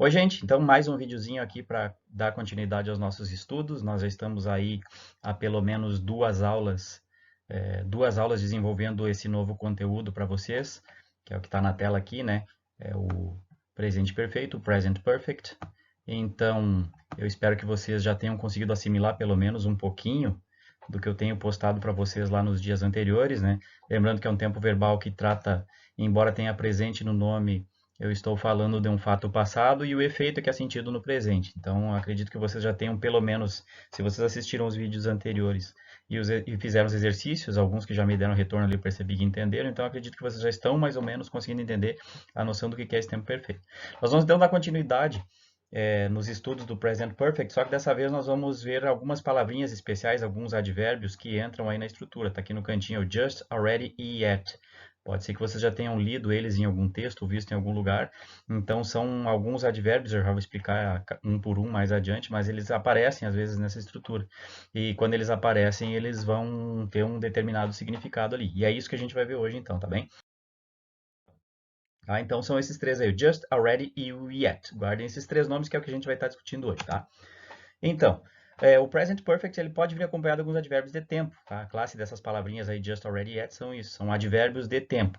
Oi, gente. Então, mais um videozinho aqui para dar continuidade aos nossos estudos. Nós já estamos aí há pelo menos duas aulas desenvolvendo esse novo conteúdo para vocês, que é o que está na tela aqui, né? É o presente perfeito, o present perfect. Então, eu espero que vocês já tenham conseguido assimilar pelo menos um pouquinho do que eu tenho postado para vocês lá nos dias anteriores, né? Lembrando que é um tempo verbal que trata, embora tenha presente no nome, eu estou falando de um fato passado e o efeito que é sentido no presente. Então, acredito que vocês já tenham pelo menos, se vocês assistiram os vídeos anteriores e fizeram os exercícios, alguns que já me deram retorno ali, eu percebi que entenderam, então acredito que vocês já estão mais ou menos conseguindo entender a noção do que é esse tempo perfeito. Nós vamos então dar continuidade nos estudos do Present Perfect, só que dessa vez nós vamos ver algumas palavrinhas especiais, alguns advérbios que entram aí na estrutura. Está aqui no cantinho, just, already e yet. Pode ser que vocês já tenham lido eles em algum texto ou visto em algum lugar. Então, são alguns advérbios, eu já vou explicar um por um mais adiante, mas eles aparecem às vezes nessa estrutura. E quando eles aparecem, eles vão ter um determinado significado ali. E é isso que a gente vai ver hoje então, tá bem? Tá? Então, são esses três aí, o just, already e o yet. Guardem esses três nomes que é o que a gente vai estar discutindo hoje, tá? Então, o present perfect ele pode vir acompanhado de alguns advérbios de tempo. Tá? A classe dessas palavrinhas aí, just, already, yet, são isso, são advérbios de tempo.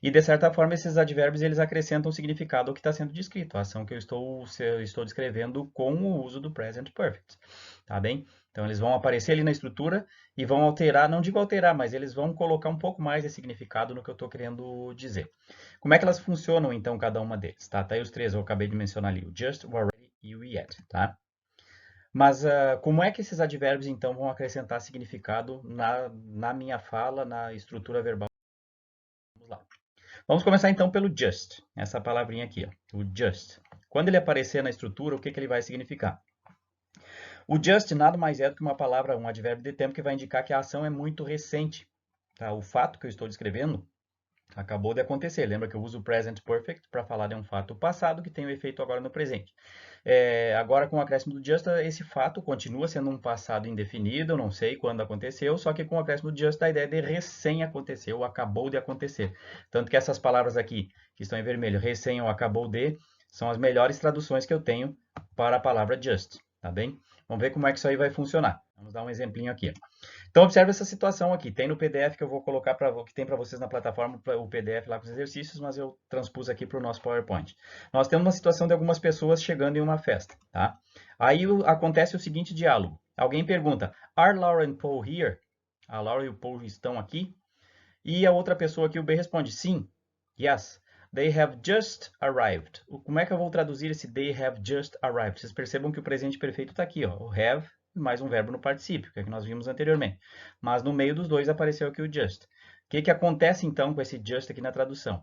E, de certa forma, esses advérbios eles acrescentam significado ao que está sendo descrito, a ação que eu estou descrevendo com o uso do present perfect. Tá bem? Então, eles vão aparecer ali na estrutura e vão alterar, não digo alterar, mas eles vão colocar um pouco mais de significado no que eu estou querendo dizer. Como é que elas funcionam, então, cada uma deles? Tá aí os três, eu acabei de mencionar ali, o just, o already e o yet, tá? Mas como é que esses advérbios, então, vão acrescentar significado na minha fala, na estrutura verbal? Vamos lá. Vamos começar, então, pelo just. Essa palavrinha aqui, ó, o just. Quando ele aparecer na estrutura, o que ele vai significar? O just nada mais é do que uma palavra, um advérbio de tempo que vai indicar que a ação é muito recente. Tá? O fato que eu estou descrevendo acabou de acontecer. Lembra que eu uso o present perfect para falar de um fato passado que tem o efeito agora no presente. Agora, com o acréscimo do just, esse fato continua sendo um passado indefinido, não sei quando aconteceu, só que com o acréscimo do just, a ideia de recém aconteceu, acabou de acontecer. Tanto que essas palavras aqui, que estão em vermelho, recém ou acabou de, são as melhores traduções que eu tenho para a palavra just, tá bem? Vamos ver como é que isso aí vai funcionar. Vamos dar um exemplinho aqui. Então, observe essa situação aqui. Tem no PDF que eu vou colocar que tem para vocês na plataforma, o PDF lá com os exercícios, mas eu transpus aqui para o nosso PowerPoint. Nós temos uma situação de algumas pessoas chegando em uma festa, tá? Aí acontece o seguinte diálogo. Alguém pergunta, Are Laura and Paul here? A Laura e o Paul estão aqui? E a outra pessoa aqui, o B, responde, sim, yes. They have just arrived. Como é que eu vou traduzir esse they have just arrived? Vocês percebam que o presente perfeito está aqui, ó, o have mais um verbo no particípio, que é o que nós vimos anteriormente. Mas no meio dos dois apareceu aqui o just. O que acontece então com esse just aqui na tradução?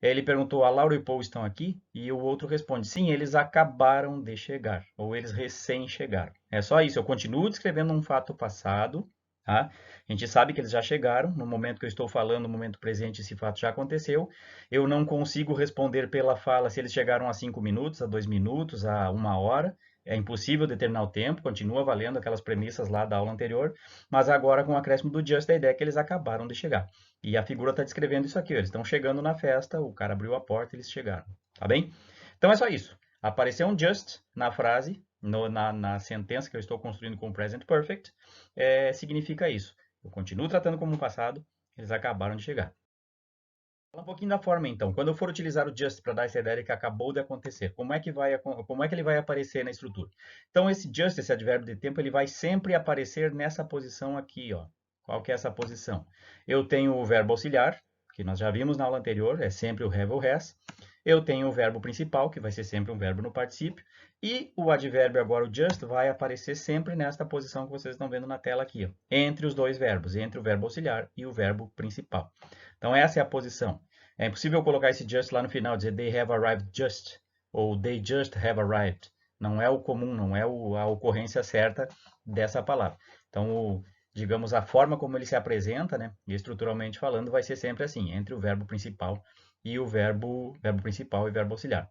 Ele perguntou, a Laura e o Paul estão aqui? E o outro responde, sim, eles acabaram de chegar, ou eles recém chegaram. É só isso, eu continuo descrevendo um fato passado, tá? A gente sabe que eles já chegaram, no momento que eu estou falando, no momento presente, esse fato já aconteceu. Eu não consigo responder pela fala se eles chegaram a 5 minutos, a 2 minutos, a 1 hora. É impossível determinar o tempo, continua valendo aquelas premissas lá da aula anterior, mas agora com o acréscimo do just, a ideia é que eles acabaram de chegar. E a figura está descrevendo isso aqui, ó, eles estão chegando na festa, o cara abriu a porta, eles chegaram, tá bem? Então é só isso. Apareceu um just na frase, na sentença que eu estou construindo com o present perfect, significa isso. Eu continuo tratando como um passado, eles acabaram de chegar. Fala um pouquinho da forma, então. Quando eu for utilizar o just para dar essa ideia que acabou de acontecer, como é que ele vai aparecer na estrutura? Então, esse just, esse advérbio de tempo, ele vai sempre aparecer nessa posição aqui, ó. Qual que é essa posição? Eu tenho o verbo auxiliar, que nós já vimos na aula anterior, é sempre o have ou has. Eu tenho o verbo principal, que vai ser sempre um verbo no particípio. E o advérbio agora, o just, vai aparecer sempre nesta posição que vocês estão vendo na tela aqui, ó, entre os dois verbos, entre o verbo auxiliar e o verbo principal. Então, essa é a posição. É impossível colocar esse just lá no final, dizer they have arrived just, ou they just have arrived. Não é o comum, não é a ocorrência certa dessa palavra. Então, digamos, a forma como ele se apresenta, né, estruturalmente falando, vai ser sempre assim, entre o verbo principal e o verbo principal e verbo auxiliar.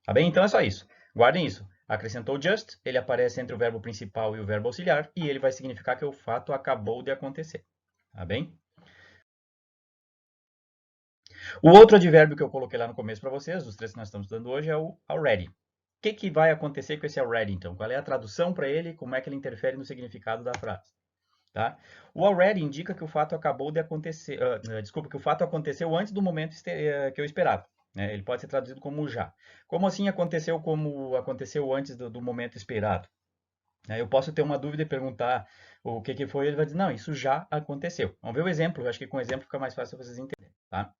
Tá bem? Então é só isso. Guardem isso. Acrescentou just, ele aparece entre o verbo principal e o verbo auxiliar, e ele vai significar que o fato acabou de acontecer. Tá bem? O outro advérbio que eu coloquei lá no começo para vocês, dos três que nós estamos estudando hoje, é o already. que vai acontecer com esse already, então? Qual é a tradução para ele? Como é que ele interfere no significado da frase? Tá? O already indica que o fato acabou de acontecer, desculpa, que o fato aconteceu antes do momento que eu esperava. Né? Ele pode ser traduzido como já. Como assim aconteceu como aconteceu antes do momento esperado? Eu posso ter uma dúvida e perguntar o que foi, ele vai dizer, não, isso já aconteceu. Vamos ver o exemplo, eu acho que com o exemplo fica mais fácil vocês entenderem. Tá?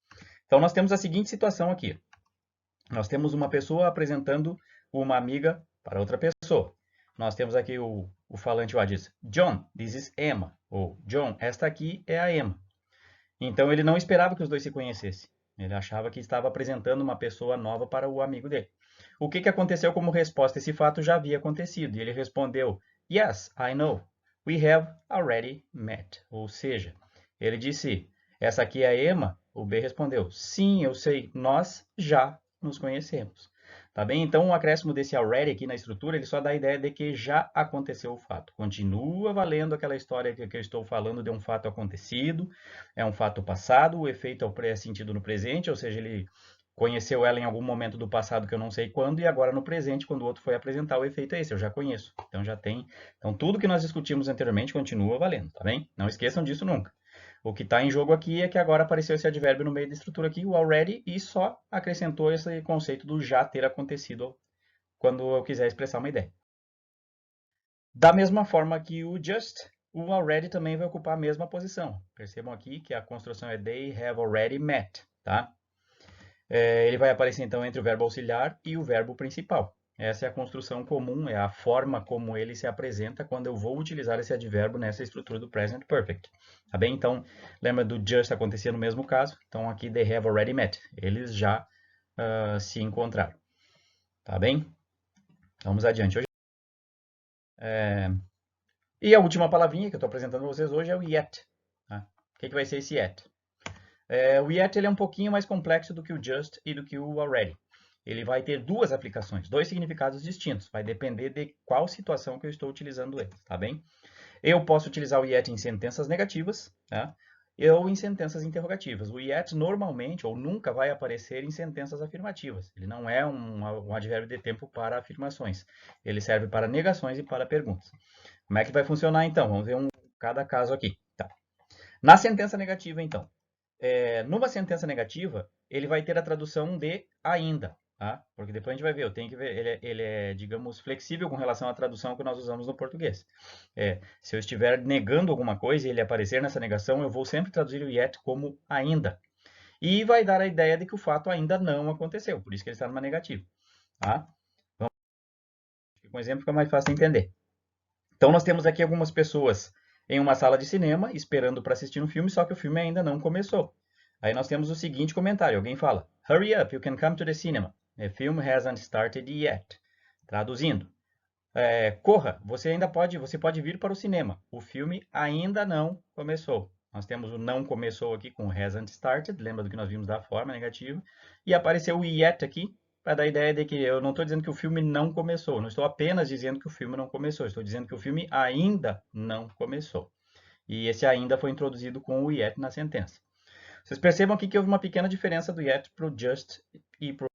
Então, nós temos a seguinte situação aqui. Nós temos uma pessoa apresentando uma amiga para outra pessoa. Nós temos aqui o falante lá diz, John, this is Emma. Ou, John, esta aqui é a Emma. Então, ele não esperava que os dois se conhecessem. Ele achava que estava apresentando uma pessoa nova para o amigo dele. O que aconteceu como resposta? Esse fato já havia acontecido. E ele respondeu, yes, I know. We have already met. Ou seja, ele disse, essa aqui é a Emma. O B respondeu, sim, eu sei, nós já nos conhecemos. Tá bem? Então, o acréscimo desse already aqui na estrutura, ele só dá a ideia de que já aconteceu o fato. Continua valendo aquela história que eu estou falando de um fato acontecido, é um fato passado, o efeito é sentido no presente, ou seja, ele conheceu ela em algum momento do passado que eu não sei quando, e agora no presente, quando o outro foi apresentar, o efeito é esse, eu já conheço. Então, já tem. Então, tudo que nós discutimos anteriormente continua valendo, tá bem? Não esqueçam disso nunca. O que está em jogo aqui é que agora apareceu esse advérbio no meio da estrutura aqui, o already, e só acrescentou esse conceito do já ter acontecido quando eu quiser expressar uma ideia. Da mesma forma que o just, o already também vai ocupar a mesma posição. Percebam aqui que a construção é they have already met, tá? Ele vai aparecer então entre o verbo auxiliar e o verbo principal. Essa é a construção comum, é a forma como ele se apresenta quando eu vou utilizar esse advérbio nessa estrutura do present perfect. Tá bem? Então, lembra do just acontecer no mesmo caso? Então, aqui they have already met. Eles já se encontraram. Tá bem? Vamos adiante. E a última palavrinha que eu estou apresentando para vocês hoje é o yet. Tá? O que vai ser esse yet? O yet ele é um pouquinho mais complexo do que o just e do que o already. Ele vai ter duas aplicações, dois significados distintos. Vai depender de qual situação que eu estou utilizando ele, tá bem? Eu posso utilizar o yet em sentenças negativas, tá? Ou em sentenças interrogativas. O yet normalmente ou nunca vai aparecer em sentenças afirmativas. Ele não é um advérbio de tempo para afirmações. Ele serve para negações e para perguntas. Como é que vai funcionar então? Vamos ver cada caso aqui. Tá. Na sentença negativa, então. Numa sentença negativa, ele vai ter a tradução de ainda. Tá? Porque depois a gente vai ver, eu tenho que ver, ele é, digamos, flexível com relação à tradução que nós usamos no português. Se eu estiver negando alguma coisa e ele aparecer nessa negação, eu vou sempre traduzir o yet como ainda. E vai dar a ideia de que o fato ainda não aconteceu, por isso que ele está numa negativa. Tá? Vamos com um exemplo que fica mais fácil de entender. Então, nós temos aqui algumas pessoas em uma sala de cinema esperando para assistir um filme, só que o filme ainda não começou. Aí nós temos o seguinte comentário, alguém fala, hurry up, you can come to the cinema. The film hasn't started yet. Traduzindo, corra, você pode vir para o cinema. O filme ainda não começou. Nós temos o não começou aqui com hasn't started, lembra do que nós vimos da forma negativa. E apareceu o yet aqui, para dar a ideia de que eu não estou dizendo que o filme não começou. Não estou apenas dizendo que o filme não começou. Estou dizendo que o filme ainda não começou. E esse ainda foi introduzido com o yet na sentença. Vocês percebam aqui que houve uma pequena diferença do yet para o just e para o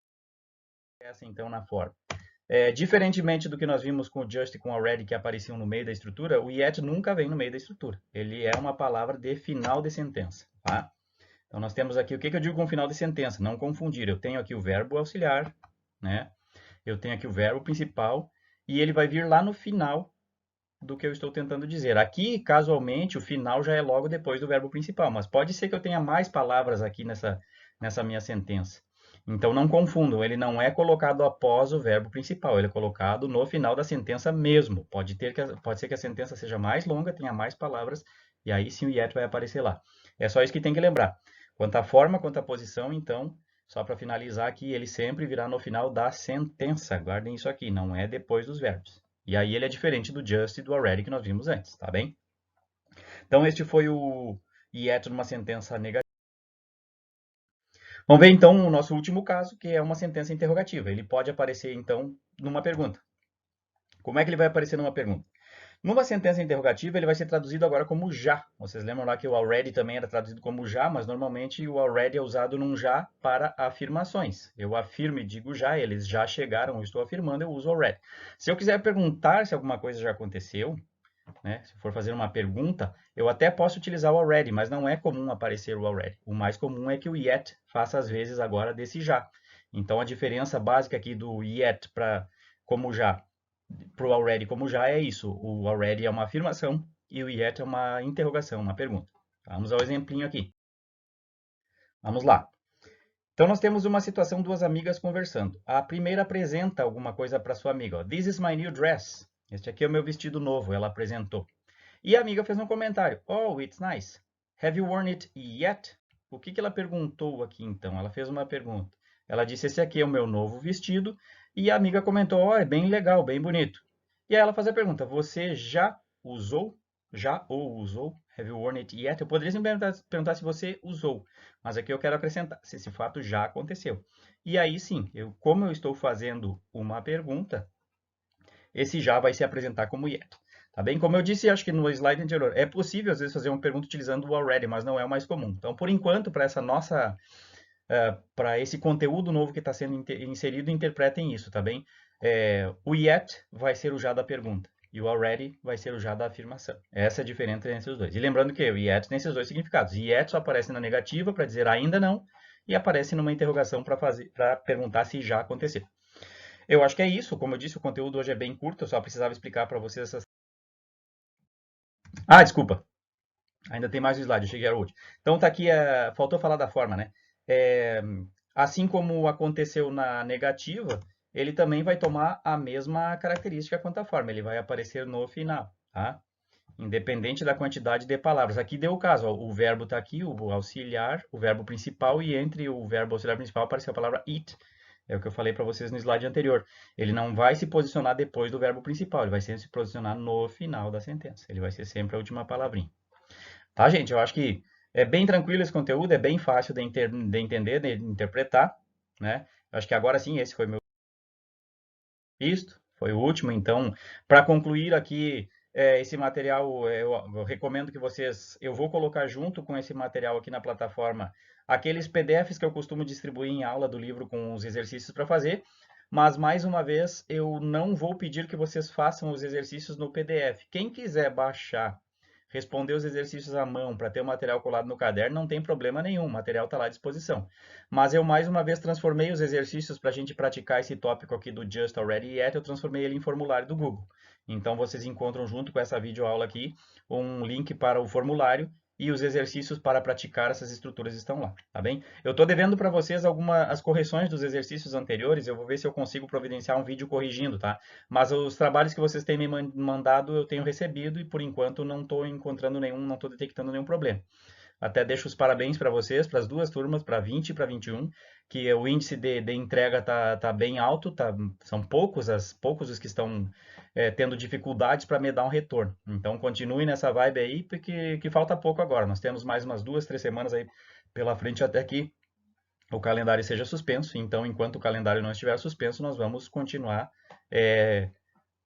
essa então na forma. Diferentemente do que nós vimos com o just e com o already que apareciam no meio da estrutura, o yet nunca vem no meio da estrutura. Ele é uma palavra de final de sentença. Tá? Então, nós temos aqui, o que eu digo com final de sentença? Não confundir, eu tenho aqui o verbo auxiliar, né? Eu tenho aqui o verbo principal, e ele vai vir lá no final do que eu estou tentando dizer. Aqui, casualmente, o final já é logo depois do verbo principal, mas pode ser que eu tenha mais palavras aqui nessa minha sentença. Então, não confundam, ele não é colocado após o verbo principal, ele é colocado no final da sentença mesmo. Pode ser que a sentença seja mais longa, tenha mais palavras, e aí sim o yet vai aparecer lá. É só isso que tem que lembrar. Quanto à forma, quanto à posição, então, só para finalizar aqui, ele sempre virá no final da sentença. Guardem isso aqui, não é depois dos verbos. E aí ele é diferente do just e do already que nós vimos antes, tá bem? Então, este foi o yet numa sentença negativa. Vamos ver, então, o nosso último caso, que é uma sentença interrogativa. Ele pode aparecer, então, numa pergunta. Como é que ele vai aparecer numa pergunta? Numa sentença interrogativa, ele vai ser traduzido agora como já. Vocês lembram lá que o already também era traduzido como já, mas normalmente o already é usado num já para afirmações. Eu afirmo e digo já, eles já chegaram, eu estou afirmando, eu uso already. Se eu quiser perguntar se alguma coisa já aconteceu, né, se for fazer uma pergunta, eu até posso utilizar o already, mas não é comum aparecer o already. O mais comum é que o yet faça às vezes agora desse já. Então a diferença básica aqui do yet para como já para o already como já é isso. O already é uma afirmação e o yet é uma interrogação, uma pergunta. Vamos ao exemplinho aqui. Vamos lá. Então nós temos uma situação, duas amigas conversando. A primeira apresenta alguma coisa para sua amiga. Ó. This is my new dress. Este aqui é o meu vestido novo, ela apresentou. E a amiga fez um comentário. Oh, it's nice. Have you worn it yet? O que ela perguntou aqui então? Ela fez uma pergunta. Ela disse, esse aqui é o meu novo vestido. E a amiga comentou, oh, é bem legal, bem bonito. E aí ela faz a pergunta, você já usou? Já ou usou? Have you worn it yet? Eu poderia simplesmente perguntar se você usou. Mas aqui eu quero acrescentar se esse fato já aconteceu. E aí sim, como eu estou fazendo uma pergunta, esse já vai se apresentar como yet. Tá bem? Como eu disse, acho que no slide anterior, é possível às vezes fazer uma pergunta utilizando o already, mas não é o mais comum. Então, por enquanto, para essa nossa, para esse conteúdo novo que está sendo inserido, interpretem isso, tá bem? O yet vai ser o já da pergunta e o already vai ser o já da afirmação. Essa é a diferença entre os dois. E lembrando que o yet tem esses dois significados. Yet só aparece na negativa para dizer ainda não e aparece numa interrogação para perguntar se já aconteceu. Eu acho que é isso. Como eu disse, o conteúdo hoje é bem curto, eu só precisava explicar para vocês essas... Ah, desculpa. Ainda tem mais um slide, eu cheguei ao último. Então tá aqui, faltou falar da forma, né? Assim como aconteceu na negativa, ele também vai tomar a mesma característica quanto a forma. Ele vai aparecer no final, tá? Independente da quantidade de palavras. Aqui deu o caso, ó, o verbo está aqui, o auxiliar, o verbo principal, e entre o verbo auxiliar principal apareceu a palavra it. É o que eu falei para vocês no slide anterior. Ele não vai se posicionar depois do verbo principal, ele vai sempre se posicionar no final da sentença. Ele vai ser sempre a última palavrinha. Tá, gente? Eu acho que é bem tranquilo esse conteúdo, é bem fácil de entender, de interpretar, né? Eu acho que agora sim, esse foi meu visto, foi o último. Então, para concluir aqui esse material, eu recomendo que vocês, eu vou colocar junto com esse material aqui na plataforma aqueles PDFs que eu costumo distribuir em aula do livro com os exercícios para fazer, mas mais uma vez eu não vou pedir que vocês façam os exercícios no PDF. Quem quiser baixar, responder os exercícios à mão para ter o material colado no caderno, não tem problema nenhum, o material está lá à disposição. Mas eu mais uma vez transformei os exercícios para a gente praticar esse tópico aqui do Just, Already, Yet, eu transformei ele em formulário do Google. Então vocês encontram junto com essa videoaula aqui um link para o formulário e os exercícios para praticar essas estruturas estão lá, tá bem? Eu estou devendo para vocês as correções dos exercícios anteriores, eu vou ver se eu consigo providenciar um vídeo corrigindo, tá? Mas os trabalhos que vocês têm me mandado eu tenho recebido e por enquanto não estou encontrando nenhum, não estou detectando nenhum problema. Até deixo os parabéns para vocês, para as duas turmas, para 20 e para 21, que o índice de entrega tá bem alto, são poucos os que estão tendo dificuldades para me dar um retorno. Então continue nessa vibe aí, porque que falta pouco agora. Nós temos mais umas 2, 3 semanas aí pela frente até que o calendário seja suspenso. Então, enquanto o calendário não estiver suspenso, nós vamos continuar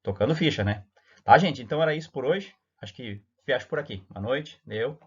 tocando ficha, né? Tá, gente? Então era isso por hoje. Acho que fecho por aqui. Boa noite. Deu.